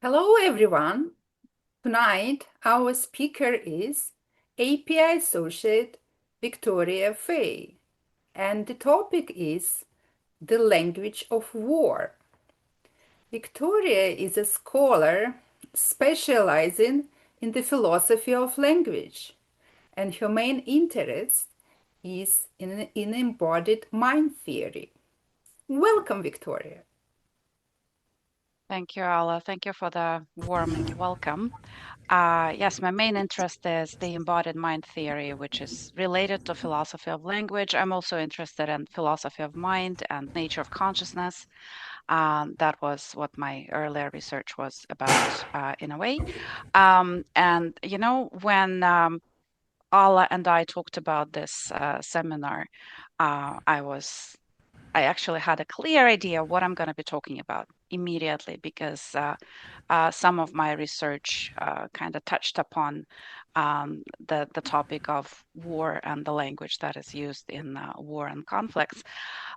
Hello, everyone. Tonight, our speaker is API Associate Victoria Fay, and the topic is the language of war. Victoria is a scholar specializing in the philosophy of language, and her main interest is in embodied mind theory. Welcome, Victoria. Thank you, Ala. Thank you for the warm welcome. Yes, my main interest is the embodied mind theory, which is related to philosophy of language. I'm also interested in philosophy of mind and nature of consciousness. That was what my earlier research was about, in a way. When Ala and I talked about this seminar, uh, I was I actually had a clear idea what I'm going to be talking about immediately because some of my research kind of touched upon the topic of war and the language that is used in war and conflicts.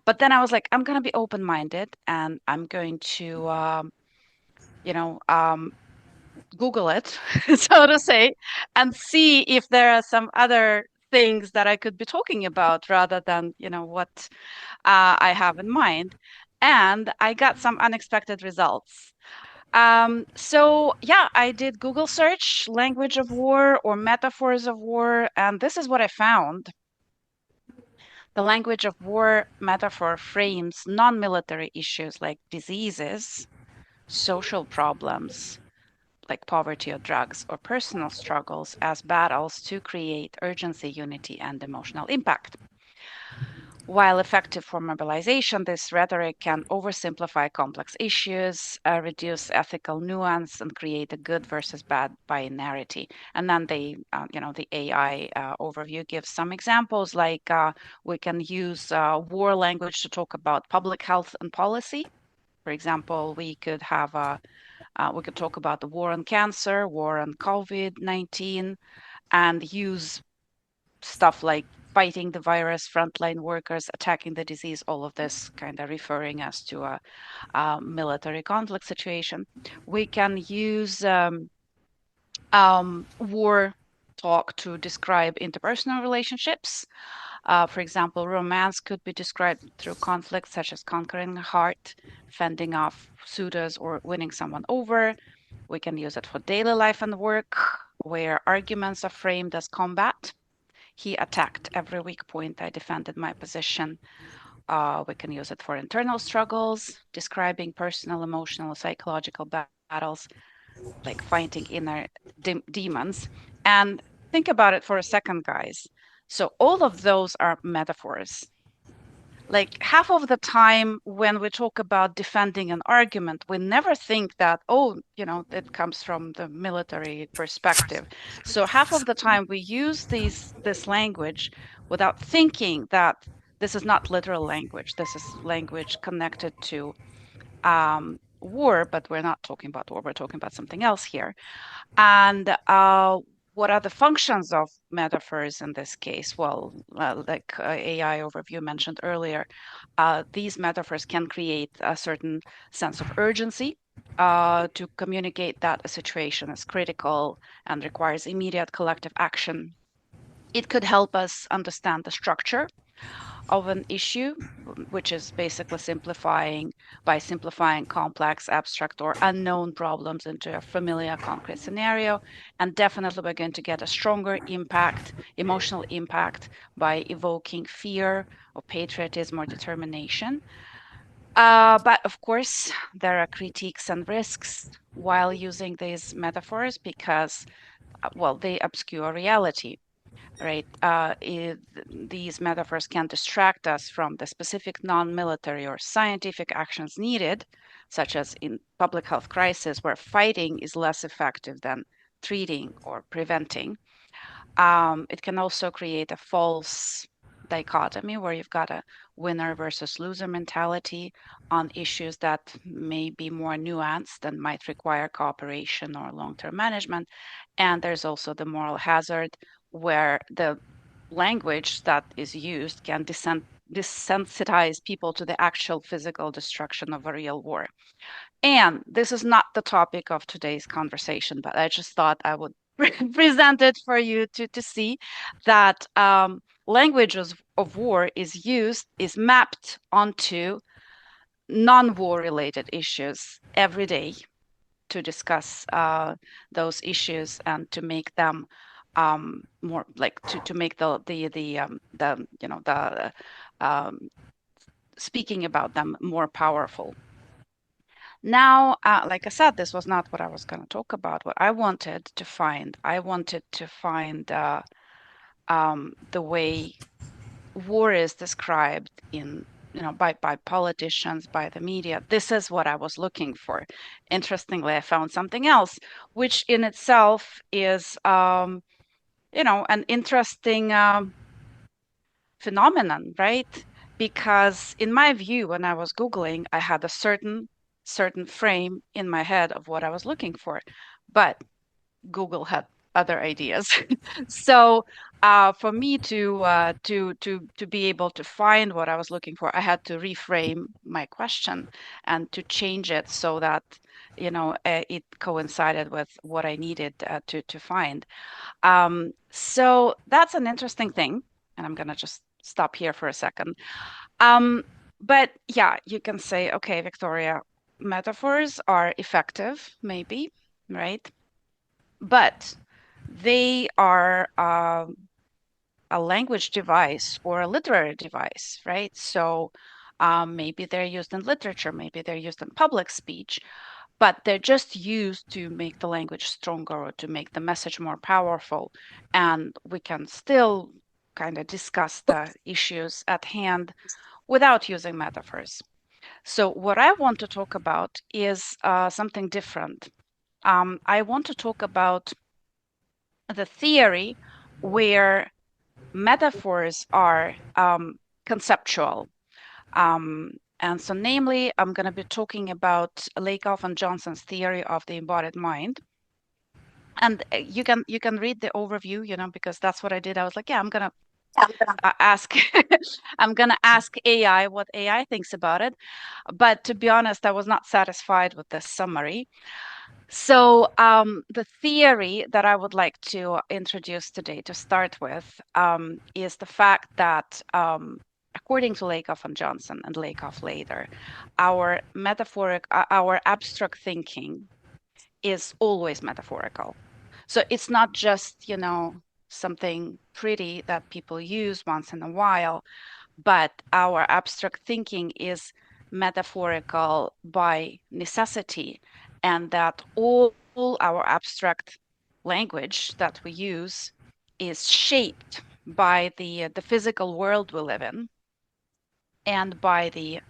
But then I was like, I'm going to be open-minded and I'm going to, you know, um, Google it, so to say, and see if there are some other things that I could be talking about rather than, what I have in mind. And I got some unexpected results. So yeah, I did Google search language of war or metaphors of war, and this is what I found. The language of war metaphor frames non-military issues like diseases, social problems like poverty or drugs, or personal struggles as battles to create urgency, unity, and emotional impact. While effective for mobilization, this rhetoric can oversimplify complex issues, reduce ethical nuance, and create a good versus bad binarity. And then the AI overview gives some examples, like we can use war language to talk about public health and policy. For example, we could talk about the war on cancer, war on COVID-19, and use stuff like fighting the virus, frontline workers, attacking the disease, all of this kind of referring us to a military conflict situation. We can use war talk to describe interpersonal relationships. For example, romance could be described through conflicts such as conquering a heart, fending off suitors, or winning someone over. We can use it for daily life and work, where arguments are framed as combat. He attacked every weak point. I defended my position. We can use it for internal struggles, describing personal, emotional, psychological battles, like fighting inner demons. And think about it for a second, guys. So, all of those are metaphors. Like half of the time when we talk about defending an argument, we never think that, oh, it comes from the military perspective. So half of the time we use this language without thinking that this is not literal language. This is language connected to war, but we're not talking about war. We're talking about something else here. And what are the functions of metaphors in this case? Well, like AI overview mentioned earlier, these metaphors can create a certain sense of urgency to communicate that a situation is critical and requires immediate collective action. It could help us understand the structure of an issue, which is basically simplifying complex, abstract, or unknown problems into a familiar, concrete scenario. And definitely, we're going to get a stronger impact, emotional impact, by evoking fear or patriotism or determination. But of course, there are critiques and risks while using these metaphors because, well, they obscure reality, right? These metaphors can distract us from the specific non-military or scientific actions needed, such as in public health crisis, where fighting is less effective than treating or preventing. It can also create a false dichotomy where you've got a winner versus loser mentality on issues that may be more nuanced and might require cooperation or long-term management. And there's also the moral hazard where the language that is used can desensitize people to the actual physical destruction of a real war. And this is not the topic of today's conversation, but I just thought I would present it for you to see that language of war is mapped onto non-war related issues every day to discuss those issues and to make them more like to make the um, speaking about them more powerful. Now, like I said, this was not what I was going to talk about. What I wanted to find the way war is described in, by politicians, by the media. This is what I was looking for. Interestingly, I found something else, which in itself is, an interesting phenomenon, right? Because in my view, when I was Googling, I had a certain frame in my head of what I was looking for, but Google had other ideas. So for me to be able to find what I was looking for, I had to reframe my question and to change it so that it coincided with what I needed to find. So that's an interesting thing, and I'm gonna just stop here for a second. Um, but yeah, you can say, okay, Victoria, metaphors are effective, maybe, right? But they are a language device or a literary device, right? So maybe they're used in literature, maybe they're used in public speech, but they're just used to make the language stronger or to make the message more powerful. And we can still kind of discuss the issues at hand without using metaphors. So, what I want to talk about is something different. I want to talk about the theory where metaphors are conceptual. And so, namely, I'm going to be talking about Lakoff and Johnson's theory of the embodied mind. And you can read the overview, because that's what I did. I was like, yeah, I'm gonna ask I'm gonna ask AI what AI thinks about it. But to be honest, I was not satisfied with this summary. So the theory that I would like to introduce today to start with is the fact that according to Lakoff and Johnson and Lakoff later, our abstract thinking is always metaphorical. So it's not just, something pretty that people use once in a while, but our abstract thinking is metaphorical by necessity, and that all our abstract language that we use is shaped by the physical world we live in and by the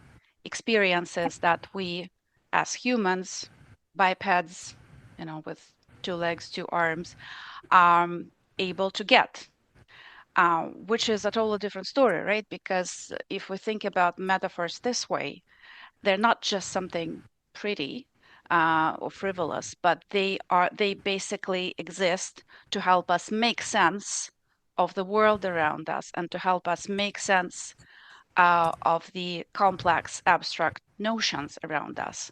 experiences that we as humans, bipeds, with two legs, two arms, are able to get, which is a totally different story, right? Because if we think about metaphors this way, they're not just something pretty or frivolous, but they basically exist to help us make sense of the world around us and to help us make sense of the complex abstract notions around us.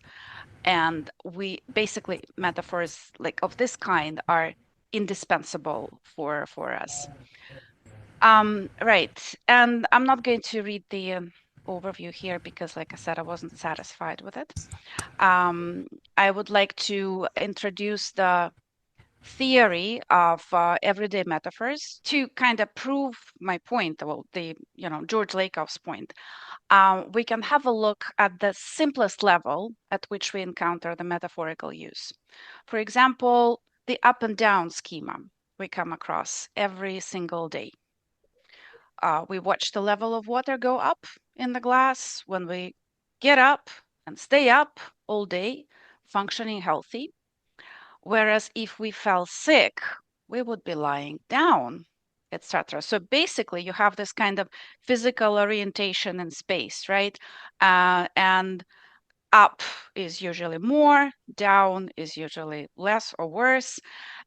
And we basically metaphors like of this kind are indispensable for us. Right. And I'm not going to read the overview here because, like I said, I wasn't satisfied with it. Um, I would like to introduce the theory of everyday metaphors to kind of prove my point, well, George Lakoff's point. We can have a look at the simplest level at which we encounter the metaphorical use. For example, the up and down schema we come across every single day. We watch the level of water go up in the glass when we get up and stay up all day, functioning healthy. Whereas if we fell sick, we would be lying down, etc. So basically, you have this kind of physical orientation in space, right? And up is usually more, down is usually less or worse.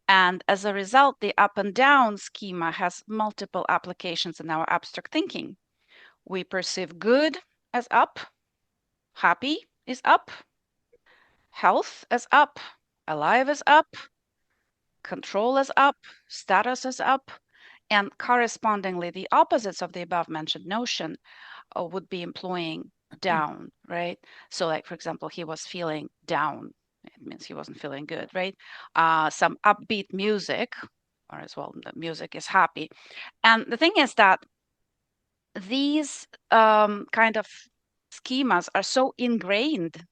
And as a result, the up and down schema has multiple applications in our abstract thinking. We perceive good as up, happy is up, Health is up, alive is up, control is up, status is up, and correspondingly, the opposites of the above mentioned notion would be employing down, right? So, like, for example, he was feeling down. It means he wasn't feeling good, right? Some upbeat music, or as well, the music is happy. And the thing is that these kind of schemas are so ingrained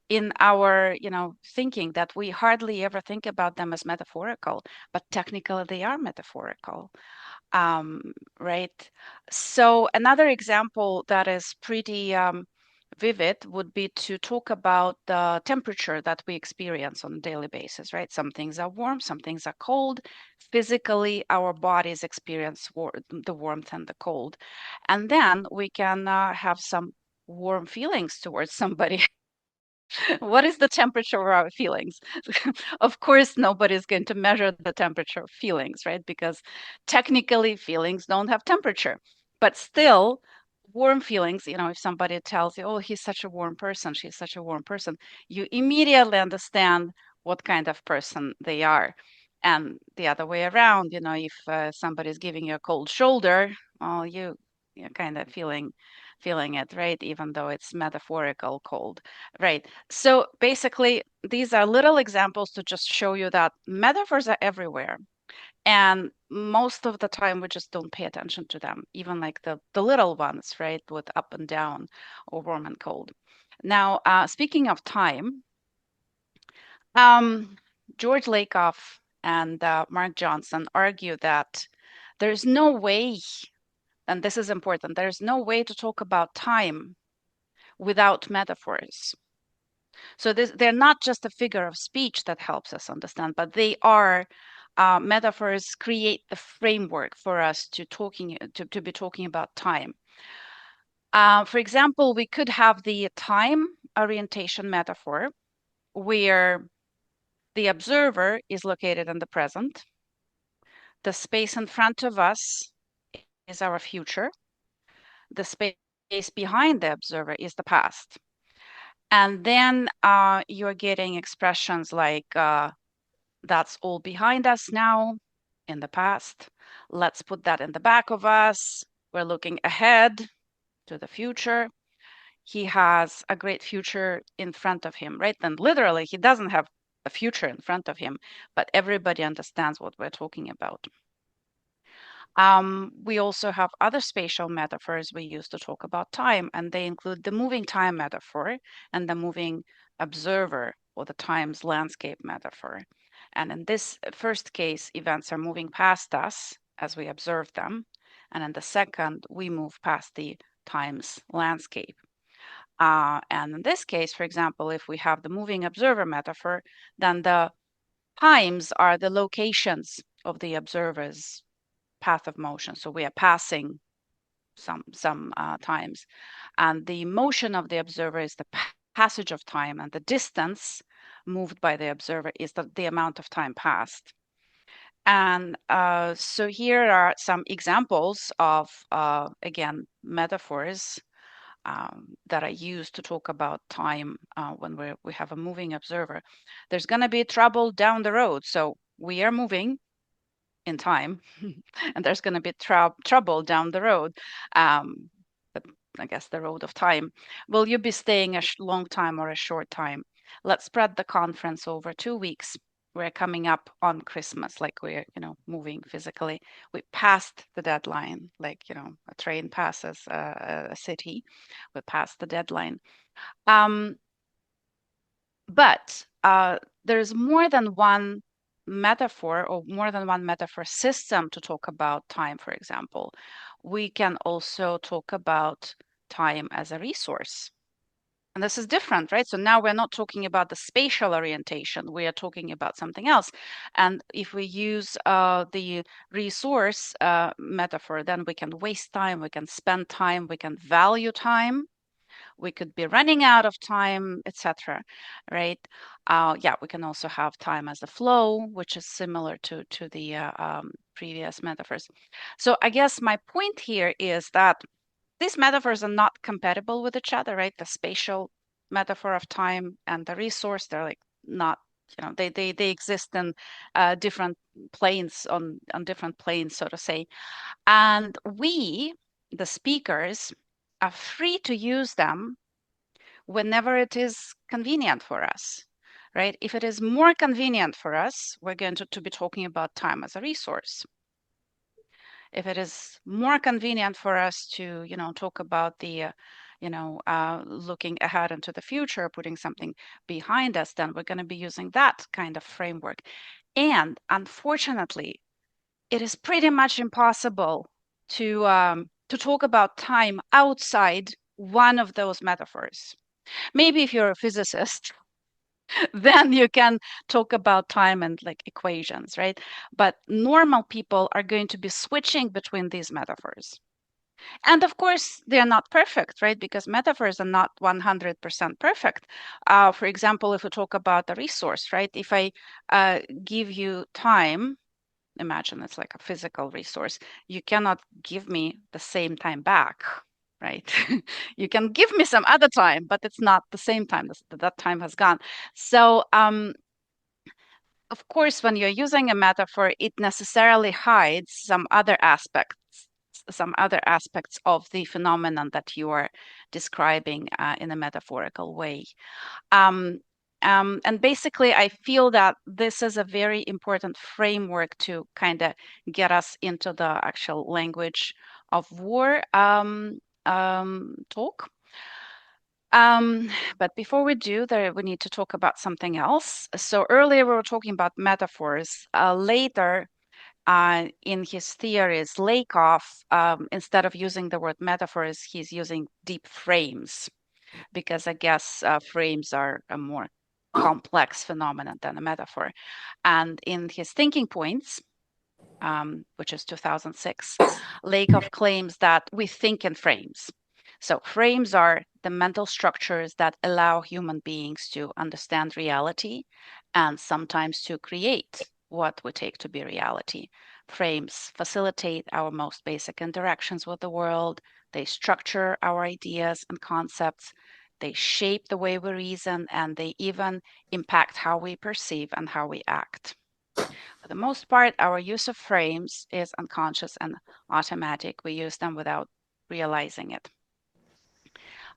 in our thinking that we hardly ever think about them as metaphorical, but technically they are metaphorical. Right. So another example that is pretty vivid would be to talk about the temperature that we experience on a daily basis, right? Some things are warm, some things are cold. Physically, our bodies experience the warmth and the cold. And then we can have some warm feelings towards somebody. What is the temperature of our feelings? Of course, nobody's going to measure the temperature of feelings, right? Because technically, feelings don't have temperature. But still, warm feelings, if somebody tells you, oh, he's such a warm person, she's such a warm person, you immediately understand what kind of person they are. And the other way around, if somebody's giving you a cold shoulder, well, you're kind of feeling it, right? Even though it's metaphorical cold, right? So basically, these are little examples to just show you that metaphors are everywhere. And most of the time, we just don't pay attention to them, even like the little ones, right? With up and down or warm and cold. Now, speaking of time, um, George Lakoff and Mark Johnson argue that there's no way, and this is important, there's no way to talk about time without metaphors. So they're not just a figure of speech that helps us understand, but they are metaphors create the framework for us to be talking about time. For example, we could have the time orientation metaphor where the observer is located in the present. The space in front of us is our future. The space behind the observer is the past. And then you're getting expressions like that's all behind us now, in the past. Let's put that in the back of us. We're looking ahead to the future. He has a great future in front of him, right? And literally, he doesn't have a future in front of him, but everybody understands what we're talking about. We also have other spatial metaphors we use to talk about time, and they include the moving time metaphor and the moving observer or the time's landscape metaphor. And in this first case, events are moving past us as we observe them. And in the second, we move past the time's landscape. And in this case, for example, if we have the moving observer metaphor, then the times are the locations of the observer's path of motion. So we are passing some times, and the motion of the observer is the passage of time, and the distance moved by the observer is the amount of time passed. And so here are some examples of, again, metaphors that are used to talk about time when we have a moving observer. There's going to be trouble down the road. So we are moving in time, and there's going to be trouble down the road. But I guess the road of time. Will you be staying a long time or a short time? Let's spread the conference over 2 weeks. We're coming up on Christmas, like we're, moving physically. We passed the deadline, like, a train passes a city. We passed the deadline. But there's more than one metaphor or more than one metaphor system to talk about time, for example. We can also talk about time as a resource. And this is different, right? So now we're not talking about the spatial orientation. We are talking about something else. And if we use the resource metaphor, then we can waste time, we can spend time, we can value time. We could be running out of time, etc. Right? Yeah, we can also have time as a flow, which is similar to the previous metaphors. So I guess my point here is that these metaphors are not compatible with each other, right? The spatial metaphor of time and the resource, they're like not, they exist in different planes, on different planes, so to say. And we, the speakers, are free to use them whenever it is convenient for us, right? If it is more convenient for us, we're going to be talking about time as a resource. If it is more convenient for us to, talk about the, looking ahead into the future, putting something behind us, then we're going to be using that kind of framework. And unfortunately, it is pretty much impossible to talk about time outside one of those metaphors. Maybe if you're a physicist, then you can talk about time and like equations, right? But normal people are going to be switching between these metaphors. And of course, they're not perfect, right? Because metaphors are not 100% perfect. For example, if we talk about a resource, right? If I give you time, imagine it's like a physical resource, you cannot give me the same time back, right? You can give me some other time, but it's not the same time. That time has gone. So of course, when you're using a metaphor, it necessarily hides some other aspects of the phenomenon that you are describing in a metaphorical way. Um, and basically, I feel that this is a very important framework to kind of get us into the actual language of war talk. But before we do, we need to talk about something else. So earlier we were talking about metaphors. Later, in his theories, Lakoff, instead of using the word metaphors, he's using deep frames, because I guess frames are a more complex phenomenon than a metaphor. And in his thinking points, which is 2006, Lakoff claims that we think in frames. So frames are the mental structures that allow human beings to understand reality and sometimes to create what we take to be reality. Frames facilitate our most basic interactions with the world. They structure our ideas and concepts. They shape the way we reason, and they even impact how we perceive and how we act. For the most part, our use of frames is unconscious and automatic. We use them without realizing it.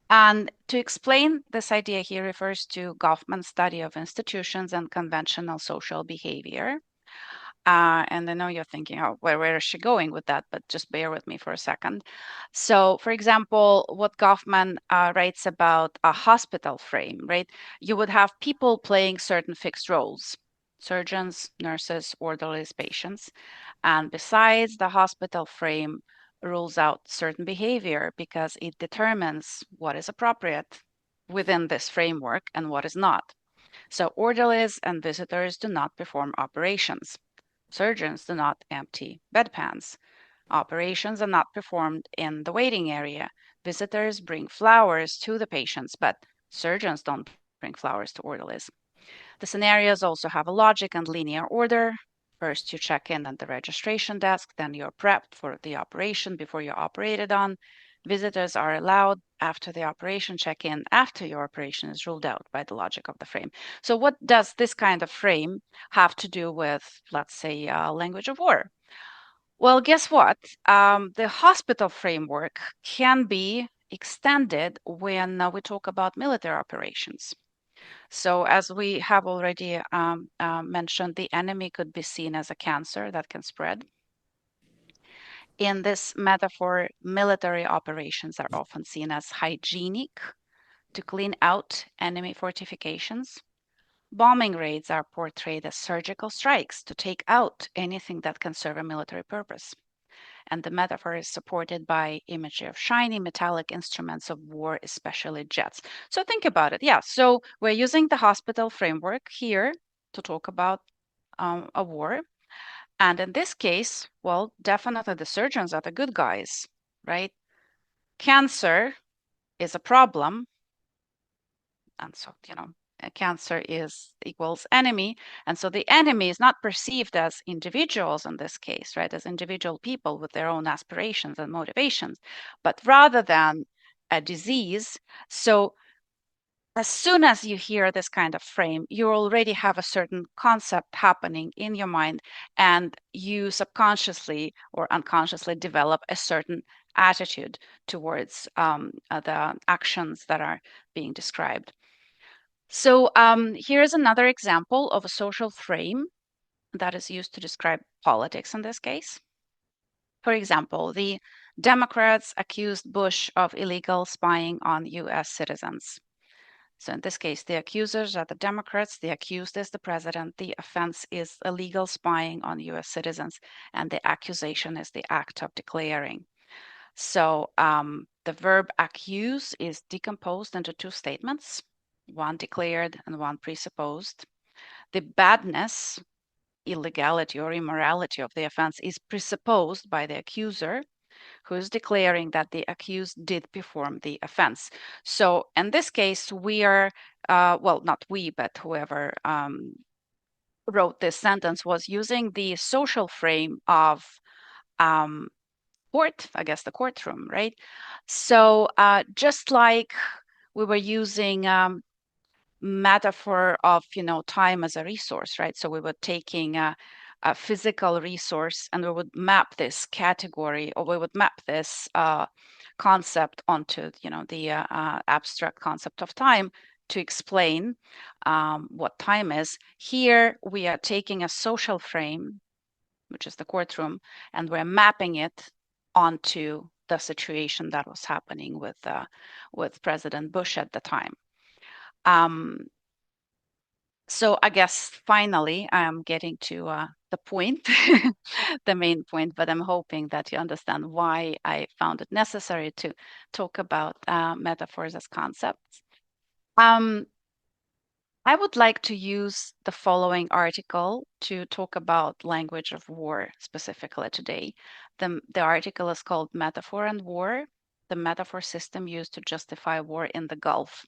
And to explain this idea, he refers to Goffman's study of institutions and conventional social behavior. And I know you're thinking, oh, where is she going with that? But just bear with me for a second. So, for example, what Goffman writes about a hospital frame, right? You would have people playing certain fixed roles: surgeons, nurses, orderlies, patients. And besides, the hospital frame rules out certain behavior because it determines what is appropriate within this framework and what is not. So, orderlies and visitors do not perform operations. Surgeons do not empty bedpans. Operations are not performed in the waiting area. Visitors bring flowers to the patients, but surgeons don't bring flowers to orderlies. The scenarios also have a logic and linear order. First, you check in at the registration desk, then you're prepped for the operation before you're operated on. Visitors are allowed after the operation, check in after your operation is ruled out by the logic of the frame. So, what does this kind of frame have to do with, let's say, language of war? Well, guess what? The hospital framework can be extended when we talk about military operations. So, as we have already mentioned, the enemy could be seen as a cancer that can spread. In this metaphor, military operations are often seen as hygienic, to clean out enemy fortifications. Bombing raids are portrayed as surgical strikes to take out anything that can serve a military purpose. And the metaphor is supported by imagery of shiny metallic instruments of war, especially jets. So think about it. Yeah, so we're using the hospital framework here to talk about a war. And in this case, well, definitely the surgeons are the good guys, right? Cancer is a problem. And so, cancer is equals enemy. And so the enemy is not perceived as individuals in this case, right? As individual people with their own aspirations and motivations, but rather than a disease. So as soon as you hear this kind of frame, you already have a certain concept happening in your mind, and you subconsciously or unconsciously develop a certain attitude towards the actions that are being described. So here's another example of a social frame that is used to describe politics in this case. For example, the Democrats accused Bush of illegal spying on US citizens. So in this case, the accusers are the Democrats, the accused is the president, the offense is illegal spying on US citizens, and the accusation is the act of declaring. So the verb accuse is decomposed into two statements, one declared and one presupposed. The badness, illegality, or immorality of the offense is presupposed by the accuser, who is declaring that the accused did perform the offense. So in this case, we are, well, not we, but whoever wrote this sentence was using the social frame of court, I guess the courtroom, right? So just like we were using metaphor of time as a resource, right? So we were taking a physical resource and we would map this category, or we would map this concept onto the abstract concept of time to explain what time is. Here we are taking a social frame, which is the courtroom, and we're mapping it onto the situation that was happening with President Bush at the time. So I guess finally I'm getting to the point, the main point, but I'm hoping that you understand why I found it necessary to talk about metaphors as concepts. I would like to use the following article to talk about language of war specifically today. The article is called Metaphor and War, the metaphor system used to justify war in the Gulf.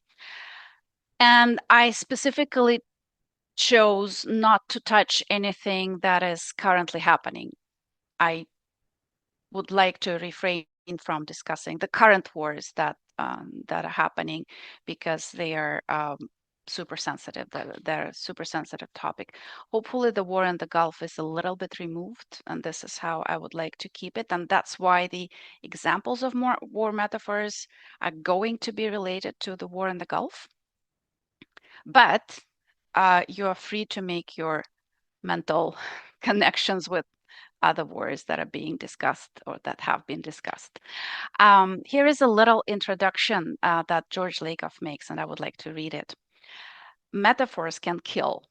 And I specifically chose not to touch anything that is currently happening. I would like to refrain from discussing the current wars that are happening because they are super sensitive. They're a super sensitive topic. Hopefully, the war in the Gulf is a little bit removed, and this is how I would like to keep it. And that's why the examples of more war metaphors are going to be related to the war in the Gulf. But you are free to make your mental connections with other wars that are being discussed or that have been discussed. Here is a little introduction that George Lakoff makes, and I would like to read it. Metaphors can kill.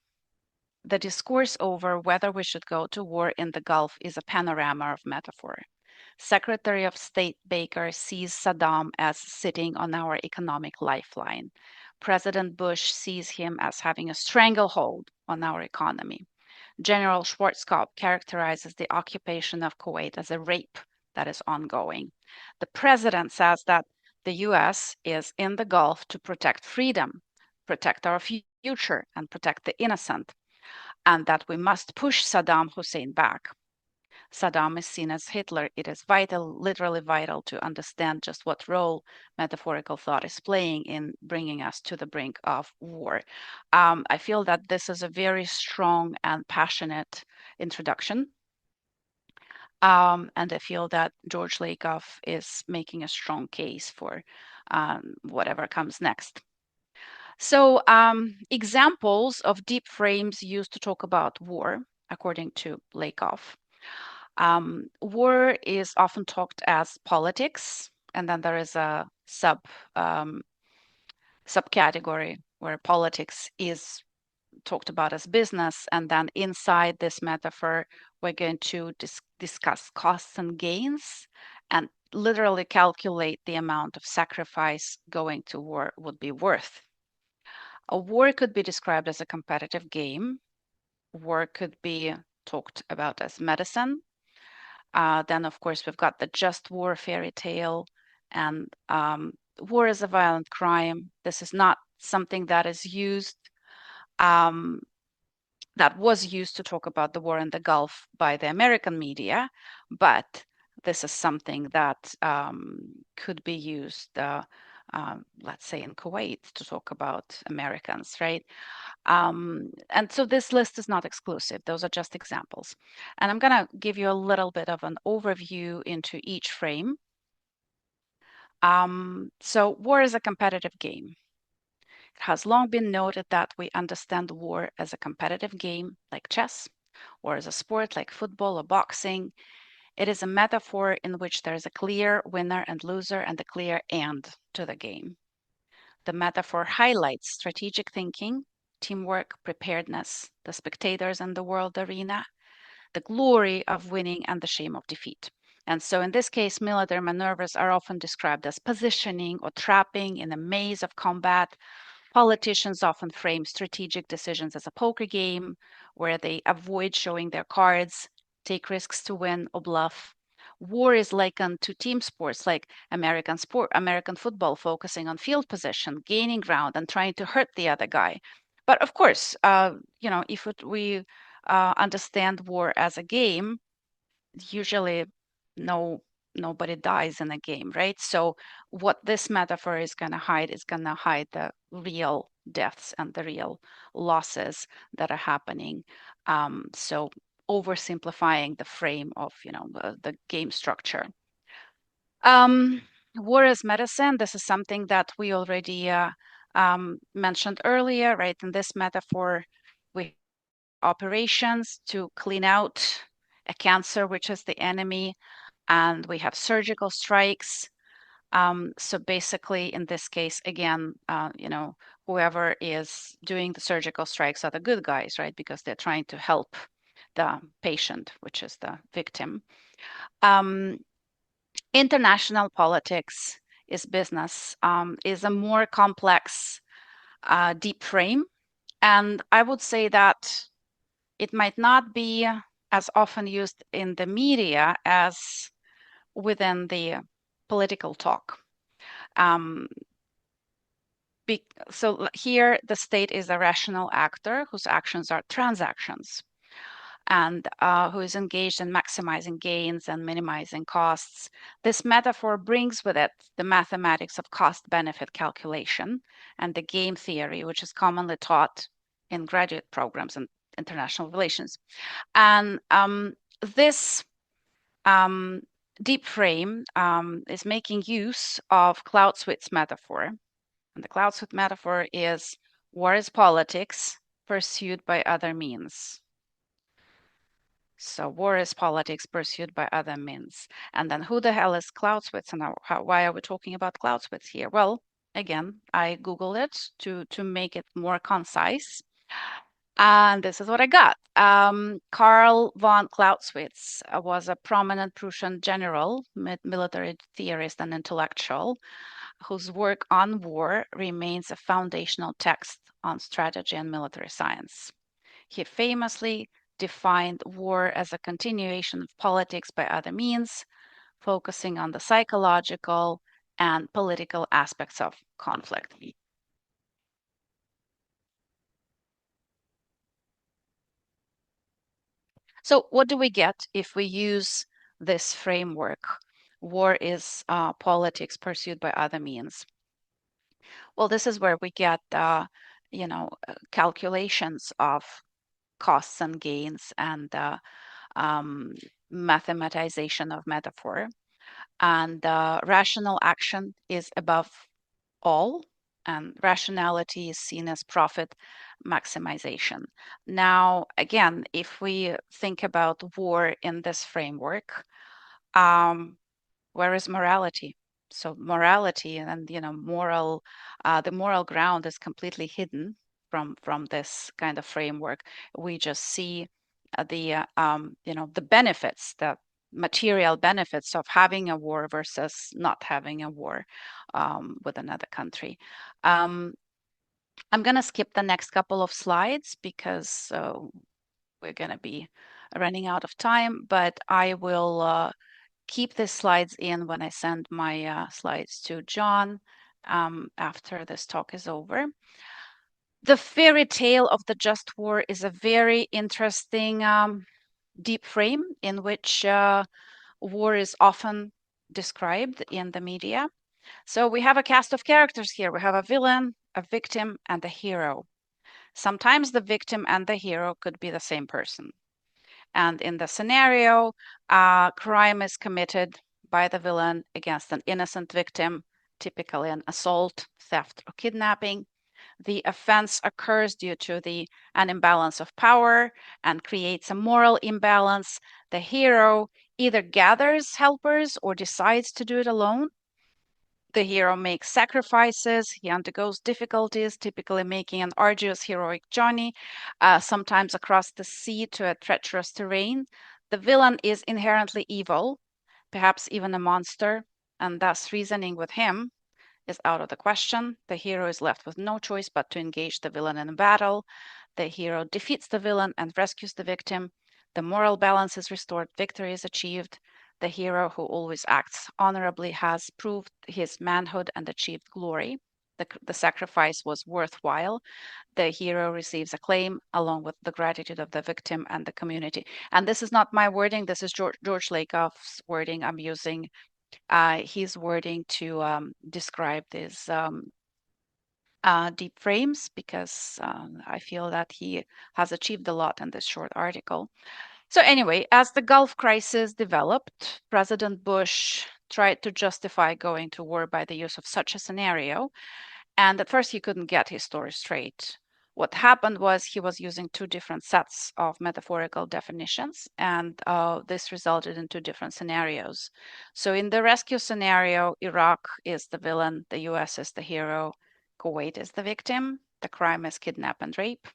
The discourse over whether we should go to war in the Gulf is a panorama of metaphor. Secretary of State Baker sees Saddam as sitting on our economic lifeline. President Bush sees him as having a stranglehold on our economy. General Schwarzkopf characterizes the occupation of Kuwait as a rape that is ongoing. The president says that the US is in the Gulf to protect freedom, protect our future, and protect the innocent, and that we must push Saddam Hussein back. Saddam is seen as Hitler. It is vital, literally vital, to understand just what role metaphorical thought is playing in bringing us to the brink of war. I feel that this is a very strong and passionate introduction. And I feel that George Lakoff is making a strong case for whatever comes next. So examples of deep frames used to talk about war, according to Lakoff. War is often talked as politics, and then there is a subcategory where politics is talked about as business, and then inside this metaphor, we're going to discuss costs and gains, and literally calculate the amount of sacrifice going to war would be worth. A war could be described as a competitive game. War could be talked about as medicine. Then, of course, we've got the just war fairy tale, and war is a violent crime. This is not something that is used, that was used to talk about the war in the Gulf by the American media, but this is something that could be used let's say in Kuwait, to talk about Americans, right? And so this list is not exclusive. Those are just examples. And I'm going to give you a little bit of an overview into each frame. So war is a competitive game. It has long been noted that we understand war as a competitive game like chess, or as a sport like football or boxing. It is a metaphor in which there is a clear winner and loser and a clear end to the game. The metaphor highlights strategic thinking, teamwork, preparedness, the spectators in the world arena, the glory of winning and the shame of defeat. And so in this case, military maneuvers are often described as positioning or trapping in a maze of combat. Politicians often frame strategic decisions as a poker game where they avoid showing their cards, take risks to win, or bluff. War is likened to team sports like American football, focusing on field position, gaining ground, and trying to hurt the other guy. But of course, if we understand war as a game, usually nobody dies in a game, right? So what this metaphor is going to hide is going to hide the real deaths and the real losses that are happening. So oversimplifying the frame of the game structure. War as medicine. This is something that we already mentioned earlier, right? In this metaphor, we operations to clean out a cancer, which is the enemy, and we have surgical strikes. So basically, in this case, again, whoever is doing the surgical strikes are the good guys, right? Because they're trying to help the patient, which is the victim. International politics is business, is a more complex, deep frame. And I would say that it might not be as often used in the media as within the political talk. So here, the state is a rational actor whose actions are transactions and who is engaged in maximizing gains and minimizing costs. This metaphor brings with it the mathematics of cost-benefit calculation and the game theory, which is commonly taught in graduate programs in international relations. And this deep frame is making use of Clausewitz's metaphor. And the Clausewitz metaphor is war is politics pursued by other means. So war is politics pursued by other means. And then who the hell is Clausewitz, and why are we talking about Clausewitz here? Well, again, I Googled it to make it more concise. And this is what I got. Karl von Clausewitz was a prominent Prussian general, military theorist, and intellectual whose work on war remains a foundational text on strategy and military science. He famously defined war as a continuation of politics by other means, focusing on the psychological and political aspects of conflict. So what do we get if we use this framework? War is politics pursued by other means. Well, this is where we get, calculations of costs and gains and mathematization of metaphor. And rational action is above all, and rationality is seen as profit maximization. Now, again, if we think about war in this framework, where is morality? So morality and moral, the moral ground is completely hidden from this kind of framework. We just see the benefits, the material benefits of having a war versus not having a war with another country. I'm going to skip the next couple of slides because we're going to be running out of time, but I will keep the slides in when I send my slides to John after this talk is over. The fairy tale of the just war is a very interesting deep frame in which war is often described in the media. So we have a cast of characters here. We have a villain, a victim, and a hero. Sometimes the victim and the hero could be the same person. And in the scenario, crime is committed by the villain against an innocent victim, typically an assault, theft, or kidnapping. The offense occurs due to an imbalance of power and creates a moral imbalance. The hero either gathers helpers or decides to do it alone. The hero makes sacrifices, he undergoes difficulties, typically making an arduous heroic journey, sometimes across the sea to a treacherous terrain. The villain is inherently evil, perhaps even a monster, and thus reasoning with him is out of the question. The hero is left with no choice but to engage the villain in a battle. The hero defeats the villain and rescues the victim. The moral balance is restored, victory is achieved. The hero who always acts honorably has proved his manhood and achieved glory. The sacrifice was worthwhile. The hero receives acclaim along with the gratitude of the victim and the community. And this is not my wording, this is George Lakoff's wording. I'm using his wording to describe these deep frames because I feel that he has achieved a lot in this short article. So anyway, as the Gulf crisis developed, President Bush tried to justify going to war by the use of such a scenario. And at first, he couldn't get his story straight. What happened was he was using two different sets of metaphorical definitions, and this resulted in two different scenarios. So in the rescue scenario, Iraq is the villain, the US is the hero, Kuwait is the victim, the crime is kidnap and rape.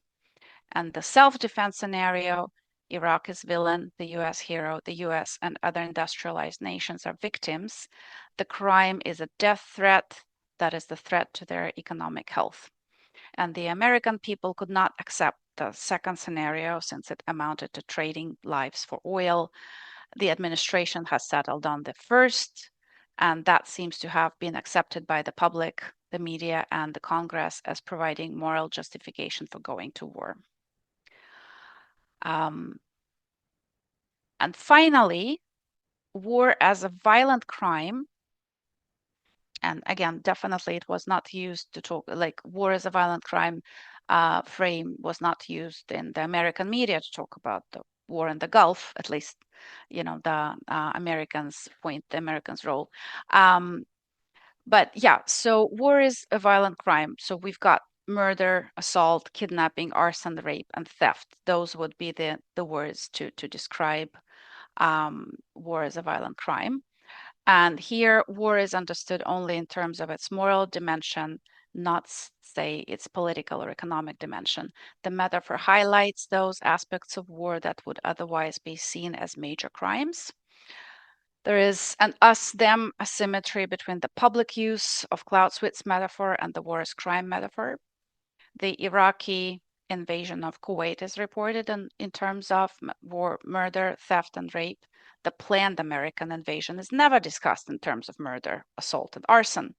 And the self-defense scenario, Iraq is villain, the US hero, the US and other industrialized nations are victims. The crime is a death threat, that is the threat to their economic health. And the American people could not accept the second scenario since it amounted to trading lives for oil. The administration has settled on the first, and that seems to have been accepted by the public, the media, and the Congress as providing moral justification for going to war. And finally, war as a violent crime. And again, definitely it was not used to talk like war as a violent crime frame was not used in the American media to talk about the war in the Gulf, at least, the Americans point the Americans' role. But yeah, so war is a violent crime. So we've got murder, assault, kidnapping, arson, rape, and theft. Those would be the words to describe war as a violent crime. And here, war is understood only in terms of its moral dimension, not, say, its political or economic dimension. The metaphor highlights those aspects of war that would otherwise be seen as major crimes. There is an us-them asymmetry between the public use of Clausewitz metaphor and the war as crime metaphor. The Iraqi invasion of Kuwait is reported in terms of war, murder, theft, and rape. The planned American invasion is never discussed in terms of murder, assault, and arson.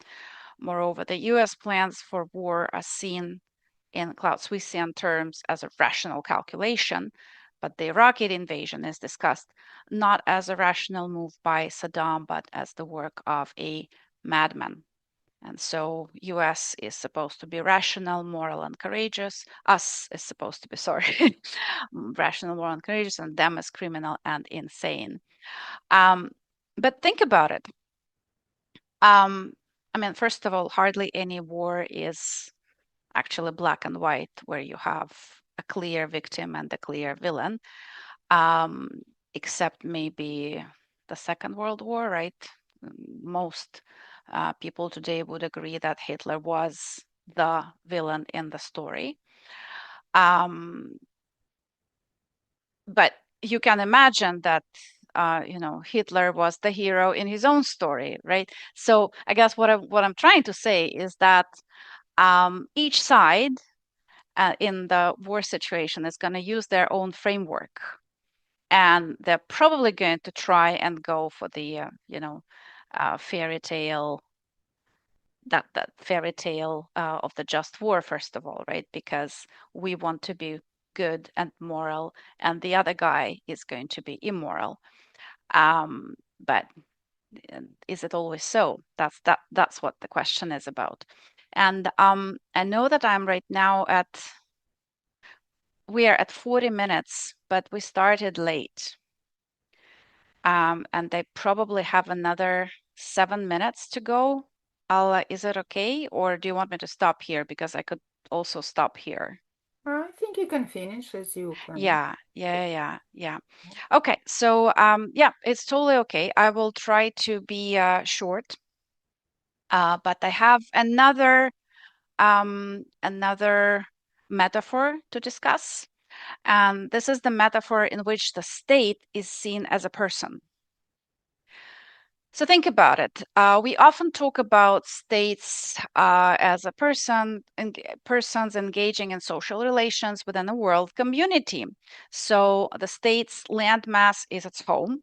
Moreover, the US plans for war are seen in Clausewitzian terms as a rational calculation, but the Iraqi invasion is discussed not as a rational move by Saddam, but as the work of a madman. And so US is supposed to be rational, moral, and courageous. Us is supposed to be, sorry, rational, moral, and courageous, and them is criminal and insane. But think about it. I mean, first of all, hardly any war is actually black and white, where you have a clear victim and a clear villain, except maybe the Second World War, right? Most people today would agree that Hitler was the villain in the story. But you can imagine that Hitler was the hero in his own story, right? So I guess what I'm trying to say is that each side in the war situation is going to use their own framework, and they're probably going to try and go for the fairy tale that fairy tale of the just war, first of all, right? Because we want to be good and moral, and the other guy is going to be immoral. But is it always so? That's what the question is about. And I know that we are at 40 minutes, but we started late. And they probably have another 7 minutes to go. Is it okay? Or do you want me to stop here? Because I could also stop here. I think you can finish as you plan. Yeah. Okay, so yeah, it's totally okay. I will try to be short, but I have another metaphor to discuss. And this is the metaphor in which the state is seen as a person. So think about it. We often talk about states as a persons engaging in social relations within a world community. So the state's landmass is its home.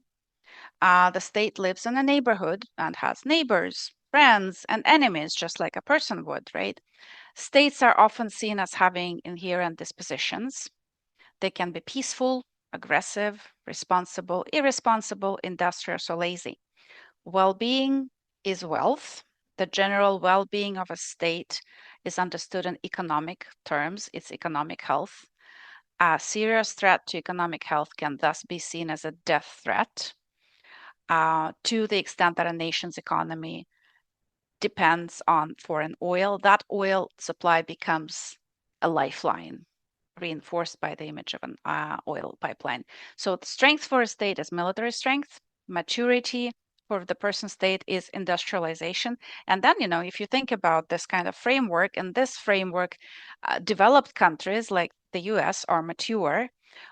The state lives in a neighborhood and has neighbors, friends, and enemies, just like a person would, right? States are often seen as having inherent dispositions. They can be peaceful, aggressive, responsible, irresponsible, industrious, or lazy. Well-being is wealth. The general well-being of a state is understood in economic terms, its economic health. A serious threat to economic health can thus be seen as a death threat to the extent that a nation's economy depends on foreign oil. That oil supply becomes a lifeline, reinforced by the image of an oil pipeline. So the strength for a state is military strength, maturity for the person state is industrialization. And then, if you think about this kind of framework, in this framework, developed countries like the US are mature,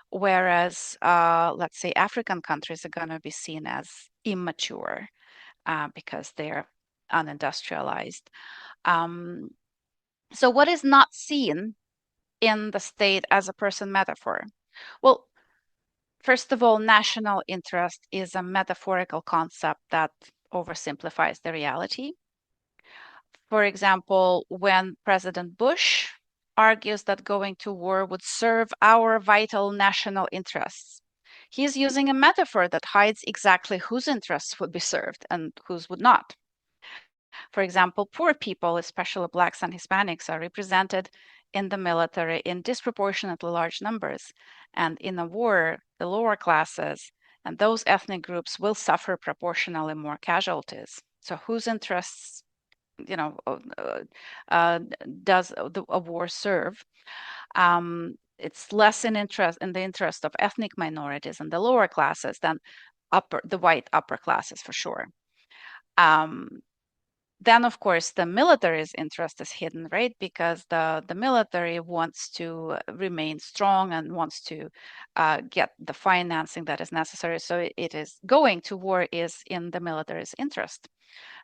whereas, let's say, African countries are going to be seen as immature because they're unindustrialized. Um, so, what is not seen in the state as a person metaphor? Well, first of all, national interest is a metaphorical concept that oversimplifies the reality. For example, when President Bush argues that going to war would serve our vital national interests, he's using a metaphor that hides exactly whose interests would be served and whose would not. For example, poor people, especially Blacks and Hispanics, are represented in the military in disproportionately large numbers. And in a war, the lower classes and those ethnic groups will suffer proportionally more casualties. So, whose interests, you know, uh, does a war serve? It's less in the interest of ethnic minorities and the lower classes than the white upper classes for sure. Um, then of course the military's interest is hidden, right? Because the military wants to remain strong and wants to get the financing that is necessary. So it is going to war is in the military's interest,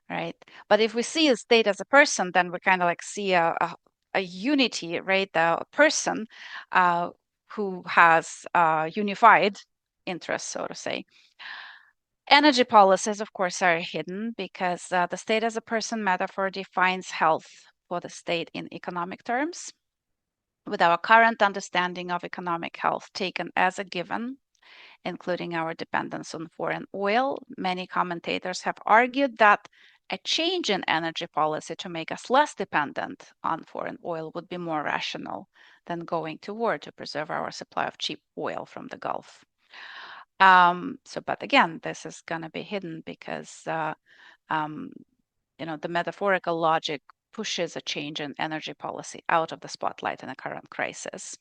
right? But if we see a state as a person, then we kind of like see a unity, right? The person who has unified interests, so to say. Energy policies, of course, are hidden because the state as a person metaphor defines health for the state in economic terms. With our current understanding of economic health taken as a given, including our dependence on foreign oil, many commentators have argued that a change in energy policy to make us less dependent on foreign oil would be more rational than going to war to preserve our supply of cheap oil from the Gulf. But again, this is going to be hidden because, um, the metaphorical logic pushes a change in energy policy out of the spotlight in a current crisis.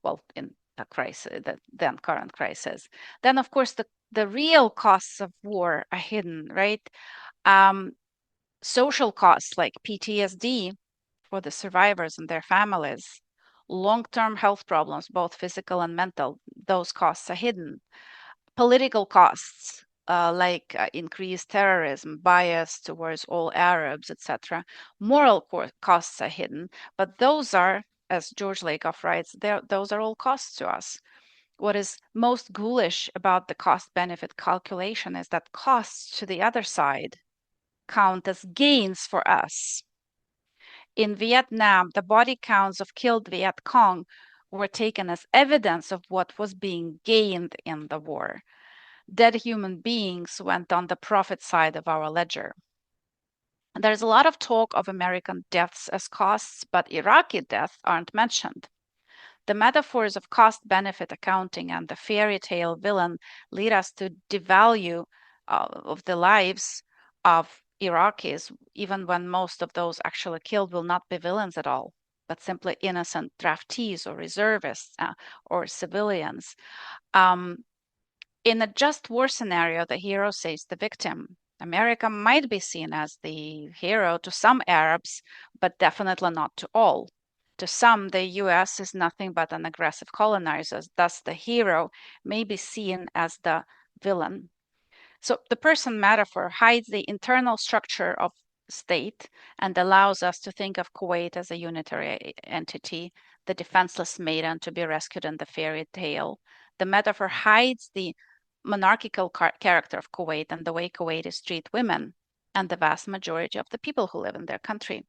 Well, in the crisis, the then current crisis. Then, of course, the real costs of war are hidden, right? Um, Social costs like PTSD for the survivors and their families, long-term health problems, both physical and mental, those costs are hidden. Political costs like increased terrorism, bias towards all Arabs, etc. Moral costs are hidden, but those are, as George Lakoff writes, those are all costs to us. What is most ghoulish about the cost-benefit calculation is that costs to the other side count as gains for us. In Vietnam, the body counts of killed Viet Cong were taken as evidence of what was being gained in the war. dead human beings went on the profit side of our ledger. There's a lot of talk of American deaths as costs, but Iraqi deaths aren't mentioned. The metaphors of cost-benefit accounting and the fairy tale villain lead us to devalue of the lives of Iraqis, even when most of those actually killed will not be villains at all, but simply innocent draftees or reservists or civilians. Um, in a just war scenario, the hero saves the victim. America might be seen as the hero to some Arabs, but definitely not to all. To some, the US is nothing but an aggressive colonizer, thus, the hero may be seen as the villain. So, the person metaphor hides the internal structure of state and allows us to think of Kuwait as a unitary entity, the defenseless maiden to be rescued in the fairy tale. The metaphor hides the monarchical character of Kuwait and the way Kuwaitis treat women and the vast majority of the people who live in their country.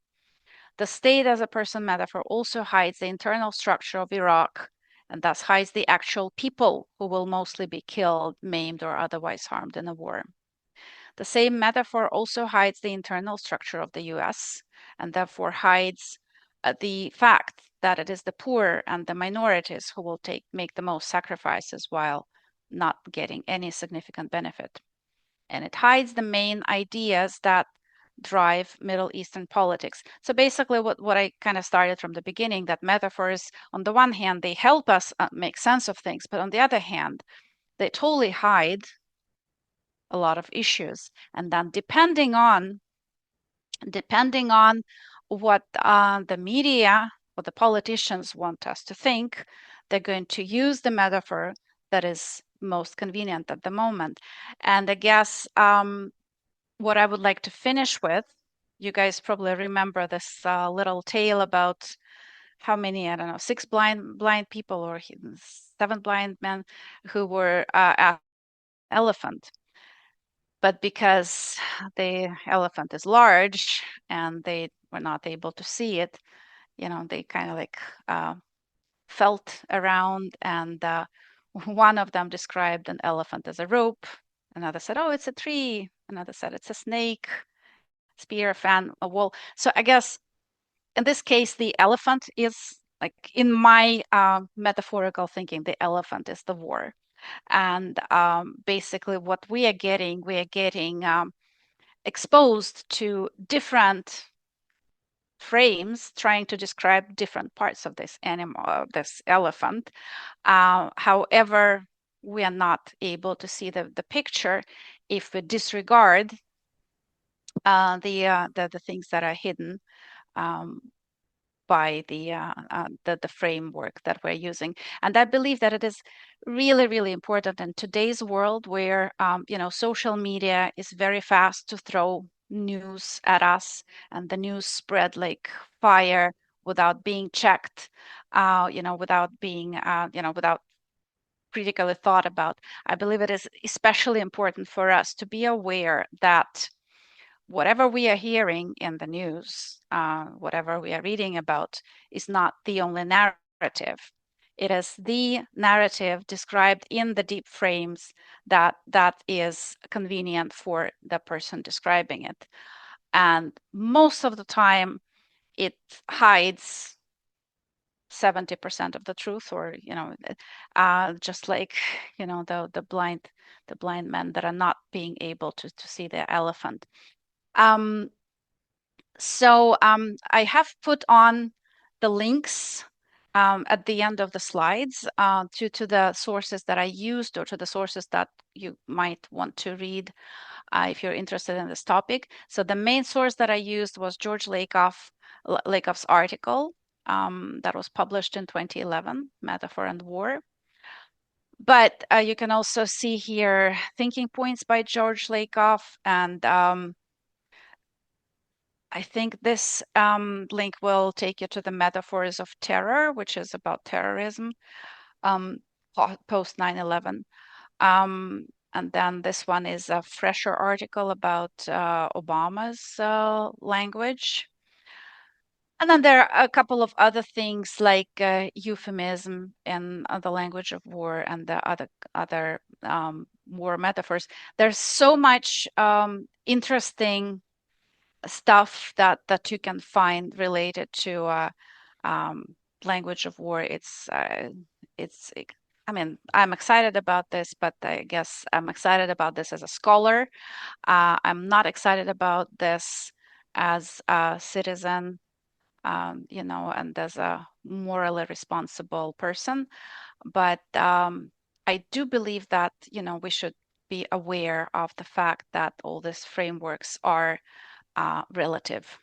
The state as a person metaphor also hides the internal structure of Iraq and thus hides the actual people who will mostly be killed, maimed, or otherwise harmed in a war. The same metaphor also hides the internal structure of the US and therefore hides the fact that it is the poor and the minorities who will make the most sacrifices while not getting any significant benefit. And it hides the main ideas that drive Middle Eastern politics. So basically what I kind of started from the beginning, that metaphors, on the one hand, they help us make sense of things, but on the other hand, they totally hide a lot of issues. And then depending on what the media or the politicians want us to think, they're going to use the metaphor that is most convenient at the moment. And I guess what I would like to finish with, you guys probably remember this little tale about how many, I don't know, 6 blind people or 7 blind men who were at an elephant. But because the elephant is large and they were not able to see it, they kind of like felt around, and one of them described an elephant as a rope. Another said, "Oh, it's a tree." Another said, "It's a snake, spear, fan, a wall." So I guess in this case, the elephant is, like, in my metaphorical thinking, the elephant is the war. And basically what we are getting exposed to different frames trying to describe different parts of this animal, this elephant. However, we are not able to see the picture if we disregard the things that are hidden um, by the framework that we're using. And I believe that it is really, really important in today's world where social media is very fast to throw news at us, and the news spread like fire without being checked, without critically thought about. I believe it is especially important for us to be aware that whatever we are hearing in the news, whatever we are reading about, is not the only narrative. It is the narrative described in the deep frames that is convenient for the person describing it. And most of the time, it hides 70% of the truth, or just like the blind men that are not being able to see the elephant. So I have put on the links at the end of the slides to the sources that I used, or to the sources that you might want to read if you're interested in this topic. So the main source that I used was George Lakoff's article that was published in 2011, Metaphor and War. But you can also see here Thinking Points by George Lakoff, and I think this link will take you to the Metaphors of Terror, which is about terrorism post 9/11. And then this one is a fresher article about Obama's language. And then there are a couple of other things like euphemism in the language of war, and the other more metaphors. There's so much interesting stuff that you can find related to language of war. It's I mean, I'm excited about this, but I guess I'm excited about this as a scholar. I'm not excited about this as a citizen, and as a morally responsible person. But I do believe that, we should be aware of the fact that all these frameworks are relative.